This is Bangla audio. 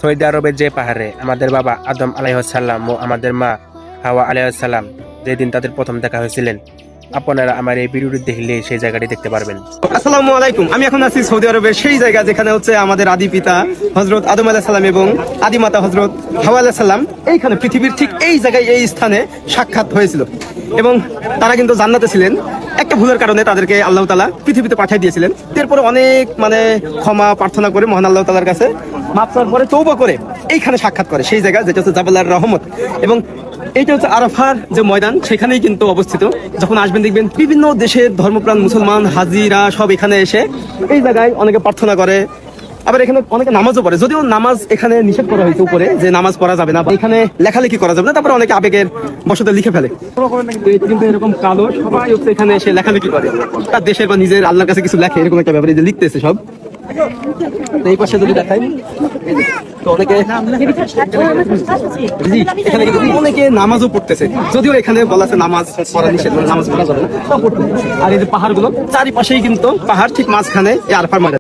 সৌদি আরবের যে পাহাড়ে আমাদের বাবা আদম আলাইহিসসালাম ও আমাদের মা হাওয়া আলাইহিসসালাম যেদিন তাদের প্রথম দেখা হয়েছিলেন, আপনারা আমার এই ভিডিওটি দেখলে সেই জায়গাটি দেখতে পারবেন। আসসালামু আলাইকুম। আমি এখন আছি সৌদি আরবের সেই জায়গা যেখানে হচ্ছে আমাদের আদি পিতা হযরত আদম আলাইহিস সালাম এবং আদি মাতা হযরত হাওয়া আলাইহিস সালাম এইখানে পৃথিবীর ঠিক এই জায়গায় এই স্থানে সাক্ষাৎ হয়েছিল এবং তারা কিন্তু জান্নাতে ছিলেন। একটা ভুলের কারণে তাদেরকে আল্লাহ তাআলা পৃথিবীতে পাঠিয়ে দিয়েছিলেন। এরপরে অনেক ক্ষমা প্রার্থনা করে মহান আল্লাহ তাআলার কাছে মাফ চাওয়ার পরে তওবা করে এইখানে সাক্ষাৎ করে সেই জায়গা যেটা হচ্ছে জাবাল আর রহমত। এবং এইটা হচ্ছে আরাফার যে ময়দান, সেখানেই কিন্তু অবস্থিত। যখন আসবেন দেখবেন বিভিন্ন দেশের ধর্মপ্রাণ মুসলমান হাজিরা সব এখানে এসে এই জায়গায় অনেকে প্রার্থনা করে, আবার এখানে অনেকে নামাজও পড়ে। যদিও নামাজ এখানে নিষেধ করা হয়েছে উপরে যে নামাজ পড়া যাবে না, এখানে লেখালেখি করা যাবে না, তারপরে অনেকে আবেগের বশতে লিখে ফেলে। কিন্তু এরকম কালো সবাই হচ্ছে এখানে এসে লেখালেখি করে, তার দেশের বা নিজের আল্লাহর কাছে কিছু লেখে, এরকম একটা ব্যাপারে যে লিখতেছে সব। এই পাশে যদি দেখাই তো অনেকে নামাজও পড়তেছে, যদিও এখানে বলা আছে নামাজ পড়া নিষেধ, নামাজ পড়া যাবে না। আর এই যে পাহাড় গুলো চারিপাশেই কিন্তু পাহাড়, ঠিক মাঝখানে এই আরাফার ময়দান।